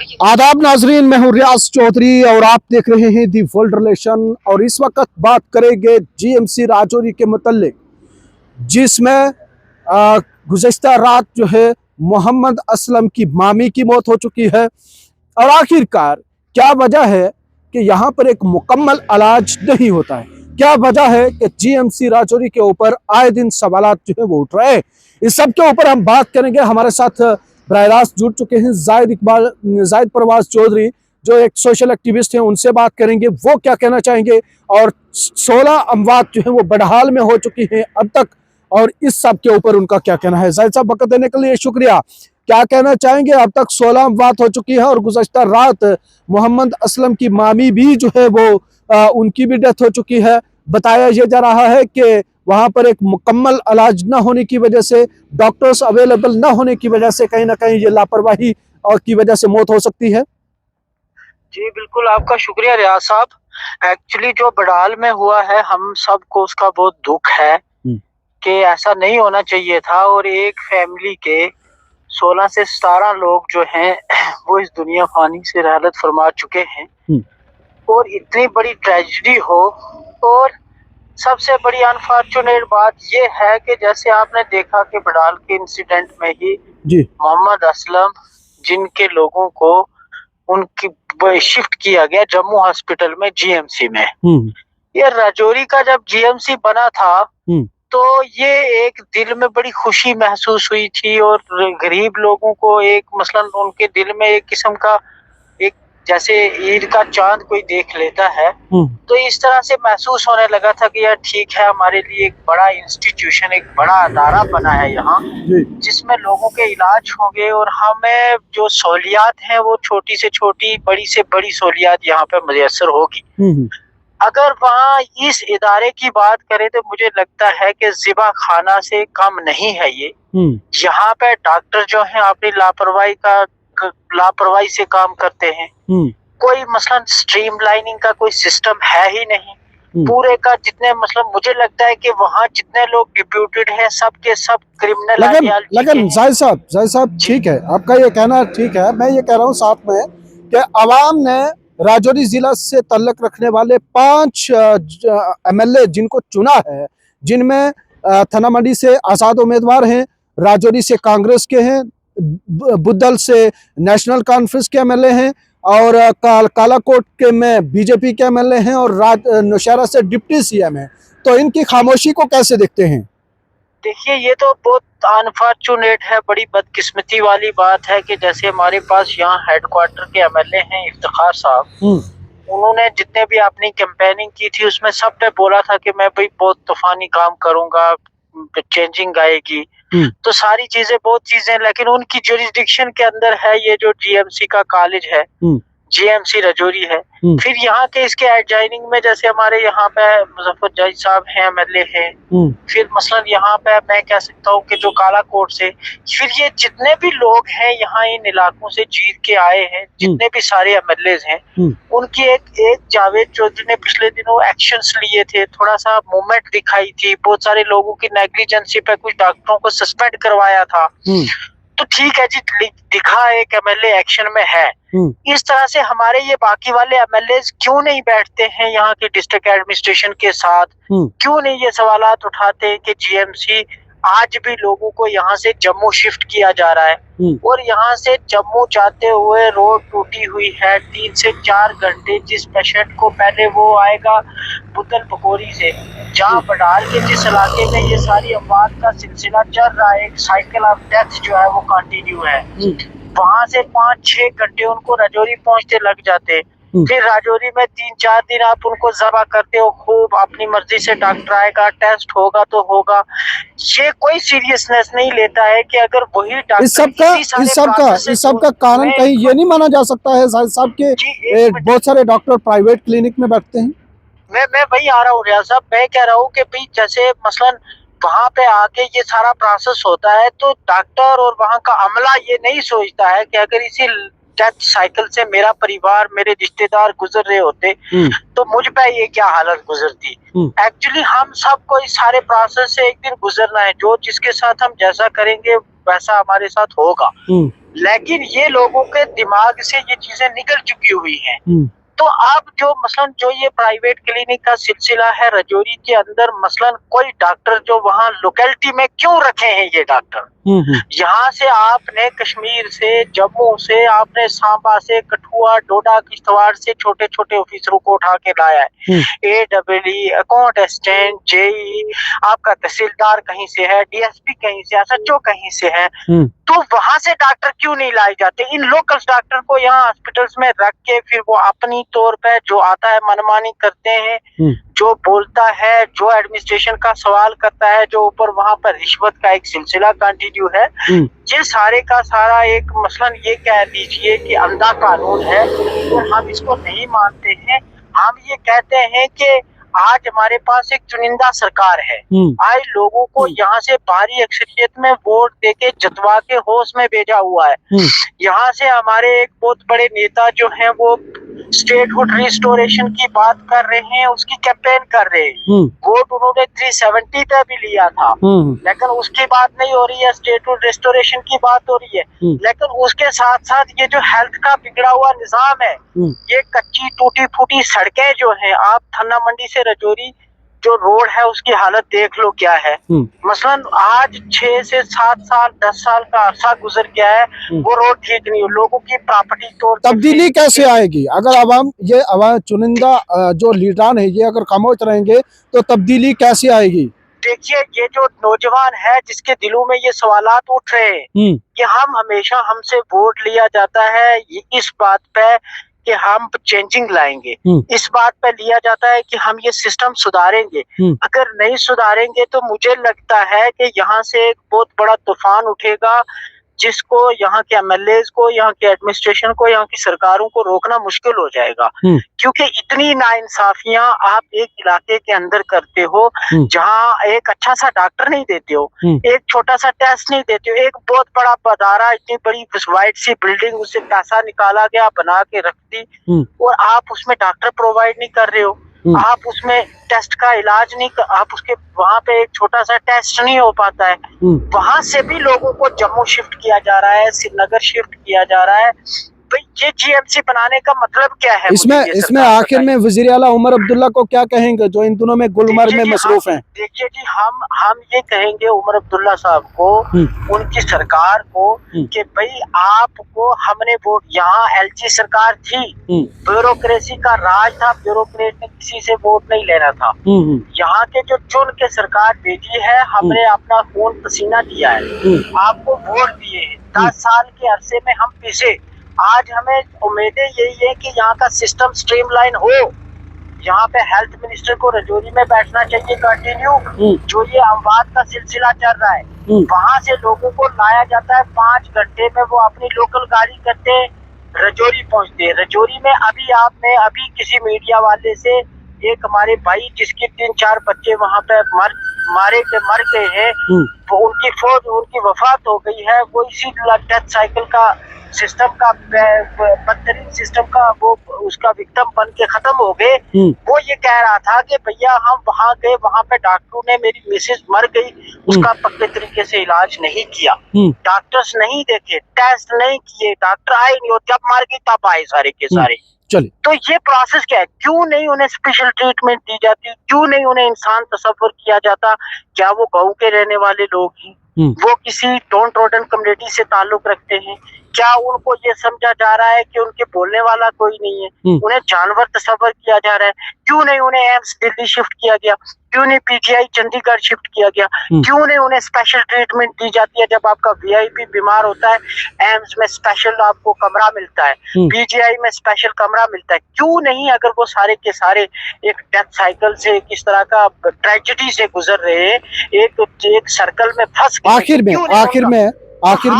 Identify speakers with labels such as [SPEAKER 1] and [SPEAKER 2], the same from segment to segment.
[SPEAKER 1] आदाब नाजरीन, मैं हूँ रियाज चौधरी और आप देख रहे हैं दी वर्ल्ड रिलेशन। और इस वक्त बात करेंगे जीएमसी राजौरी के मुतल्लिक, जिसमें गुज़श्ता रात जो है मोहम्मद असलम की मामी की मौत हो चुकी है। और आखिरकार क्या वजह है कि यहाँ पर एक मुकम्मल इलाज नहीं होता है? क्या वजह है कि जीएमसी राजौरी के ऊपर आए दिन सवालात जो है वो उठ रहे हैं? इस सब के ऊपर हम बात करेंगे। हमारे साथ बराह रास्त जुड़ चुके हैं जाहिद परवाज चौधरी, जो एक सोशल एक्टिविस्ट हैं। उनसे बात करेंगे वो क्या कहना चाहेंगे। और 16 अमवात जो है वो बडहाल में हो चुकी हैं अब तक, और इस सब के ऊपर उनका क्या कहना है। जाहिद साहब, वक्त देने के लिए शुक्रिया। क्या कहना चाहेंगे? अब तक 16 अमवात हो चुकी है और गुज़श्ता रात मोहम्मद असलम की मामी भी जो है वो उनकी भी डेथ हो चुकी है। बताया यह जा रहा है कि वहां पर एक मुकम्मल इलाज न होने की वजह से, डॉक्टर्स अवेलेबल न होने की वजह से कहीं ना कहीं ये लापरवाही की वजह से मौत हो सकती है।
[SPEAKER 2] जी बिल्कुल, आपका शुक्रिया रियाज साहब। एक्चुअली जो बड़ाल में हुआ है, हम सबको उसका बहुत दुख है कि ऐसा नहीं होना चाहिए था। और एक फैमिली के 16 से 17 लोग जो हैं वो इस दुनिया फानी से रहलत फरमा चुके हैं। और इतनी बड़ी ट्रेजेडी हो, और सबसे बड़ी अनफॉर्चुनेट बात ये है कि जैसे आपने देखा कि बड़ाल के इंसिडेंट में ही मोहम्मद असलम, जिनके लोगों को उनकी शिफ्ट किया गया जम्मू हॉस्पिटल में, जीएमसी में। ये राजौरी का जब जीएमसी बना था तो ये एक दिल में बड़ी खुशी महसूस हुई थी। और गरीब लोगों को एक मसलन उनके दिल में एक किस्म का, एक जैसे ईद का चांद कोई देख लेता है, तो इस तरह से महसूस होने लगा था कि यार ठीक है, हमारे लिए एक बड़ा इंस्टीट्यूशन, एक बड़ा अदारा बना है यहाँ, जिसमें लोगों के इलाज होंगे और हमें जो सहूलियात हैं वो छोटी से छोटी, बड़ी से बड़ी सहूलियात यहाँ पे मुयस्सर होगी। अगर वहाँ इस इदारे की बात करें तो मुझे लगता है कि ज़िबा खाना से कम नहीं है ये। यहाँ पे डॉक्टर जो हैं अपनी लापरवाही से काम करते हैं। कोई मसलन स्ट्रीमलाइनिंग का कोई सिस्टम है ही नहीं। पूरे का जितने मतलब मुझे लगता है कि वहाँ जितने लोग डिप्यूटेड हैं सब के सब क्रिमिनल।
[SPEAKER 1] लेकिन जाहिद साहब ठीक है, आपका ये कहना ठीक है। मैं ये कह रहा हूँ साथ में कि अवाम ने राजौरी जिला से ताल्लुक रखने वाले 5 एमएलए जिनको चुना है, जिनमें थाना मंडी से आज़ाद उम्मीदवार हैं, राजौरी से कांग्रेस के हैं, बुद्धल से नेशनल कॉन्फ्रेंस के एमएलए हैं, और कालाकोट के में बीजेपी के एमएलए हैं, और नौशहरा से डिप्टी सीएम हैं। तो इनकी खामोशी को कैसे देखते हैं?
[SPEAKER 2] देखिए, ये तो बहुत अनफॉर्चुनेट है, बड़ी बदकिस्मती वाली बात है कि जैसे हमारे पास यहाँ हेडक्वार्टर के एमएलए हैं इफ्तिखार साहब, उन्होंने जितने भी अपनी कैंपेनिंग की थी उसमें सब ने बोला था कि मैं भाई बहुत तूफानी काम करूंगा, चेंजिंग आएगी। तो सारी चीजें, बहुत चीजें, लेकिन उनकी जुरिस्डिक्शन के अंदर है ये जो जीएमसी का कॉलेज है, जीएमसी राजौरी है। फिर यहाँ के इसके एडजॉइनिंग में जैसे हमारे यहाँ पे मुजफ्फर जाहिद साहब हैं, एमएलए हैं। फिर मसलन यहाँ पे मैं कह सकता हूँ कि जो कालाकोट से, फिर ये जितने भी लोग हैं यहाँ इन इलाकों से जीत के आए हैं, जितने भी सारे एमएलए हैं, उनकी एक जावेद चौधरी ने पिछले दिनों एक्शंस लिए थे, थोड़ा सा मूवमेंट दिखाई थी, बहुत सारे लोगों की नेग्लिजेंसी पे कुछ डॉक्टरों को सस्पेंड करवाया था। तो ठीक है जी, दिखा एक एमएलए एक्शन में है। इस तरह से हमारे ये बाकी वाले एमएलए क्यों नहीं बैठते हैं यहाँ के डिस्ट्रिक्ट एडमिनिस्ट्रेशन के साथ? क्यों नहीं ये सवालात उठाते कि जीएमसी आज भी लोगों को यहाँ से जम्मू शिफ्ट किया जा रहा है, और यहाँ से जम्मू जाते हुए रोड टूटी हुई है 3 से 4 घंटे। जिस पेशेंट को पहले वो आएगा बुद्धल पकोरी से, जहाँ बडाल के जिस इलाके में ये सारी अमवात का सिलसिला चल रहा है, एक साइकिल ऑफ डेथ जो है वो कंटिन्यू है, वहां से 5-6 घंटे उनको राजौरी पहुंचते लग जाते। फिर राजौरी में 3-4 दिन आप उनको जबा करते हो, खूब अपनी मर्जी से डॉक्टर आएगा, टेस्ट होगा तो होगा। ये कोई सीरियसनेस नहीं लेता है कि अगर वही डॉक्टर
[SPEAKER 1] इस सब का कारण कहीं ये नहीं माना जा सकता है साहब के बहुत सारे डॉक्टर प्राइवेट क्लिनिक में बैठते हैं?
[SPEAKER 2] मैं वही आ रहा हूँ रियाज साहब, मैं कह रहा हूँ कि भाई जैसे मसलन वहां पे आके ये सारा प्रोसेस होता है तो डॉक्टर और वहां का अमला ये नहीं सोचता है कि अगर इसी डेथ साइकिल से मेरा परिवार, मेरे रिश्तेदार गुजर रहे होते तो मुझ पे ये क्या हालत गुजरती। एक्चुअली हम सबको इस सारे प्रोसेस से एक दिन गुजरना है। जो जिसके साथ हम जैसा करेंगे वैसा हमारे साथ होगा। लेकिन ये लोगों के दिमाग से ये चीजें निकल चुकी हुई हैं। तो अब जो मसलन जो ये प्राइवेट क्लिनिक का सिलसिला है राजौरी के अंदर, मसलन कोई डॉक्टर जो वहाँ लोकेलिटी में क्यों रखे हैं ये डॉक्टर? यहाँ से आपने कश्मीर से, जम्मू से, आपने सांबा से, कठुआ, डोडा, किश्तवाड़ से छोटे छोटे ऑफिसरों को उठा के लाया है। AEE, अकाउंट असिस्टेंट, JE, आपका तहसीलदार कहीं से है, DSP कहीं से, SHO कहीं से है। तो वहां से डॉक्टर क्यों नहीं लाए जाते? इन लोकल डॉक्टर को यहाँ हॉस्पिटल्स में रख के फिर वो अपनी तौर पे जो आता है मनमानी करते हैं, जो बोलता है, जो एडमिनिस्ट्रेशन का सवाल करता है, जो ऊपर वहां पर रिश्वत का एक सिलसिला कंटिन्यू है। ये सारे का सारा एक मसलन ये कह लीजिए कि अंधा कानून है और हम इसको नहीं मानते हैं। हम ये कहते हैं कि आज हमारे पास एक चुनिंदा सरकार है। आज लोगों को यहाँ से भारी अक्सरियत में वोट देके जतवा के होश में भेजा हुआ है। यहाँ से हमारे एक बहुत बड़े नेता जो हैं वो स्टेटहुड रिस्टोरेशन की बात कर रहे हैं, उसकी कैंपेन कर रहे हैं। वोट उन्होंने 370 पे भी लिया था, लेकिन उसकी बात नहीं हो रही है, स्टेटहुड रिस्टोरेशन की बात हो रही है। लेकिन उसके साथ साथ ये जो हेल्थ का बिगड़ा हुआ निजाम है, ये कच्ची टूटी फूटी सड़कें जो हैं, आप थन्ना मंडी से राजौरी जो रोड है उसकी हालत देख लो क्या है। मसलन आज 6 से 7 साल 10 साल का अरसा गुजर गया है, वो रोड ठीक नहीं है। लोगों की प्रॉपर्टी तोड़,
[SPEAKER 1] तब्दीली कैसे आएगी अगर आवाम चुनिंदा जो लीडरान है ये अगर खामोश रहेंगे तो तब्दीली कैसे आएगी?
[SPEAKER 2] देखिए, ये जो नौजवान है जिसके दिलों में ये सवालात उठ रहे हैं कि हम हमेशा हमसे वोट लिया जाता है इस बात पे कि हम चेंजिंग लाएंगे, इस बात पे लिया जाता है कि हम ये सिस्टम सुधारेंगे। अगर नहीं सुधारेंगे तो मुझे लगता है कि यहाँ से एक बहुत बड़ा तूफान उठेगा जिसको यहाँ के MLAs को, यहाँ के एडमिनिस्ट्रेशन को, यहाँ की सरकारों को रोकना मुश्किल हो जाएगा। क्योंकि इतनी नाइंसाफियां आप एक इलाके के अंदर करते हो जहाँ एक अच्छा सा डॉक्टर नहीं देते हो, एक छोटा सा टेस्ट नहीं देते हो, एक बहुत बड़ा बदारा, इतनी बड़ी वाइट सी बिल्डिंग, उससे पैसा निकाला गया, बना के रख दी और आप उसमें डॉक्टर प्रोवाइड नहीं कर रहे हो, आप उसमें टेस्ट का इलाज नहीं कर, आप उसके वहाँ पे एक छोटा सा टेस्ट नहीं हो पाता है। वहां से भी लोगों को जम्मू शिफ्ट किया जा रहा है, श्रीनगर शिफ्ट किया जा रहा है। भाई ये GMC बनाने का मतलब क्या है?
[SPEAKER 1] इसमें आखिर में वजीर आला उमर अब्दुल्ला को क्या कहेंगे जो इन दिनों में गुलमर्ग में मसरूफ हैं?
[SPEAKER 2] देखिए जी, हम ये कहेंगे उमर अब्दुल्ला साहब को, उनकी सरकार को कि भाई आपको हमने वोट, यहाँ LG सरकार थी, ब्यूरोक्रेसी का राज था, ब्यूरोक्रेट ने किसी से वोट नहीं लेना था। यहाँ के जो चुन के सरकार भेजी है, हमने अपना खून पसीना दिया है, आपको वोट दिए हैं। 10 साल के अरसे में हम पीछे, आज हमें उम्मीदें यही है कि यहाँ का सिस्टम स्ट्रीमलाइन हो। यहाँ पे हेल्थ मिनिस्टर को राजौरी में बैठना चाहिए कंटिन्यू, जो ये अमवात का सिलसिला चल रहा है। वहाँ से लोगों को लाया जाता है, 5 घंटे में वो अपनी लोकल गाड़ी करते राजौरी पहुँचते हैं। राजौरी में अभी किसी मीडिया वाले से एक हमारे भाई जिसके 3-4 बच्चे वहाँ पे मर गए हैं, वो उनकी वफात हो गई है, वो इसी डेथ साइकिल का सिस्टम का बदतरीन सिस्टम का वो उसका विक्टिम बन के खत्म हो गए। वो ये कह रहा था कि भैया हम वहाँ गए, वहाँ पे डॉक्टरों ने, मेरी मिसेज मर गई, उसका पक्के तरीके से इलाज नहीं किया, डॉक्टर्स नहीं देखे, टेस्ट नहीं किए, डॉक्टर आए नहीं, और जब मर गई तब आए सारे के सारे।
[SPEAKER 1] चलिए,
[SPEAKER 2] तो ये प्रोसेस क्या है? क्यों नहीं उन्हें स्पेशल ट्रीटमेंट दी जाती? क्यों नहीं उन्हें इंसान तस्वर किया जाता? क्या वो गांव के रहने वाले लोग हैं? वो किसी डाउन ट्रोडन कम्युनिटी से ताल्लुक रखते हैं? क्या उनको ये समझा जा रहा है कि उनके बोलने वाला कोई नहीं है? उन्हें जानवर तस्वर किया जा रहा है? क्यों नहीं उन्हें एम्स दिल्ली शिफ्ट किया गया? क्यों नहीं PGI चंडीगढ़ शिफ्ट किया गया? क्यों नहीं उन्हें स्पेशल ट्रीटमेंट दी जाती है? जब आपका VIP बीमार होता है, एम्स में स्पेशल आपको कमरा मिलता है, PGI में स्पेशल कमरा मिलता है। क्यों नहीं? अगर वो सारे के सारे एक डेथ साइकिल से, किस तरह का ट्रेजेडी से गुजर रहे हैं, एक सर्कल में फंस गए, आखिर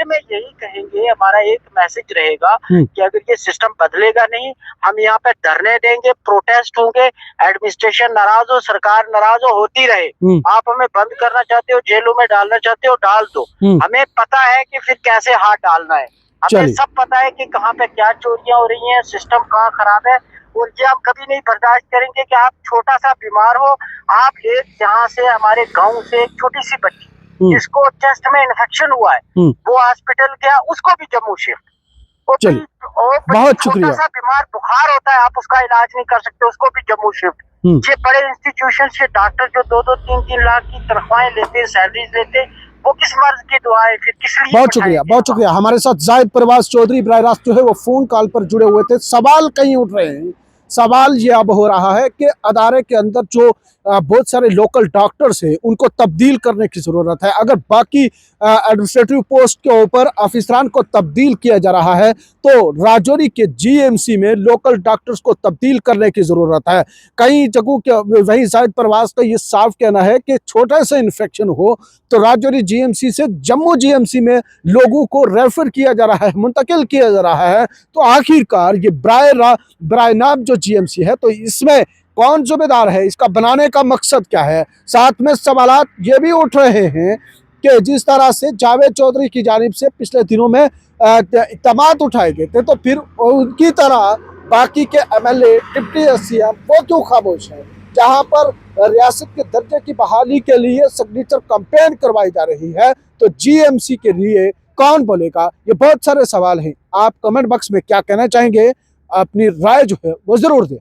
[SPEAKER 2] में यही कहेंगे, हमारा एक मैसेज रहेगा कि अगर ये सिस्टम बदलेगा नहीं, हम यहाँ पे धरने देंगे, प्रोटेस्ट होंगे, एडमिनिस्ट्रेशन नाराज हो, सरकार नाराज हो, होती रहे। आप हमें बंद करना चाहते हो, जेलों में डालना चाहते हो, डाल दो, हमें पता है कि फिर कैसे हाथ डालना है, हमें सब पता है कि कहाँ पे क्या चोरियां हो रही हैं, सिस्टम कहाँ खराब है। और ये हम कभी नहीं बर्दाश्त करेंगे कि आप छोटा सा बीमार हो, आप एक यहाँ से हमारे गाँव से एक छोटी सी बच्ची जिसको चेस्ट में इन्फेक्शन हुआ है वो हॉस्पिटल गया, उसको भी जम्मू शिफ्ट।
[SPEAKER 1] चलिए,
[SPEAKER 2] और
[SPEAKER 1] बहुत शुक्रिया।
[SPEAKER 2] छोटा सा बीमार बुखार होता है, आप उसका इलाज नहीं कर सकते, उसको भी जम्मू शिफ्ट। ये बड़े इंस्टीट्यूशन से डॉक्टर जो 2-2, 3-3 लाख की तनख्वाहें लेते हैं, सैलरीज लेते हैं, वो किस मर्ज की दुआएं फिर किस लिए?
[SPEAKER 1] बहुत शुक्रिया, बहुत शुक्रिया। हमारे साथ जाहिद परवाज चौधरी बराह रास्त जो है वो फोन कॉल पर जुड़े हुए थे। सवाल कहीं उठ रहे हैं, सवाल ये अब हो रहा है कि अदारे के अंदर जो बहुत सारे लोकल डॉक्टर्स हैं उनको तब्दील करने की ज़रूरत है। अगर बाकी एडमिनिस्ट्रेटिव पोस्ट के ऊपर अफसरान को तब्दील किया जा रहा है तो राजौरी के जीएमसी में लोकल डॉक्टर्स को तब्दील करने की ज़रूरत है। कई जगहों के वहीं जाहिद परवाज का ये साफ कहना है कि छोटा सा इन्फेक्शन हो तो राजौरी जीएमसी से जम्मू जीएमसी में लोगों को रेफर किया जा रहा है, मुंतकिल किया जा रहा है। तो आखिरकार ये बराए नाम जो जीएमसी है तो इसमें कौन जिम्मेदार है, इसका बनाने का मकसद क्या है? साथ में सवालात ये भी उठ रहे हैं कि जिस तरह से जावेद चौधरी की जानिब से पिछले दिनों में इक़दामात उठाए गए थे तो फिर उनकी तरह बाकी के एमएलए, डिप्टी सीएम वो क्यों खामोश हैं? जहां पर रियासत के दर्जे की बहाली के लिए सिग्नेचर कैंपेन करवाई जा रही है तो जीएमसी के लिए कौन बोलेगा? ये बहुत सारे सवाल हैं। आप कमेंट बॉक्स में क्या कहना चाहेंगे, अपनी राय जो है वो जरूर दें।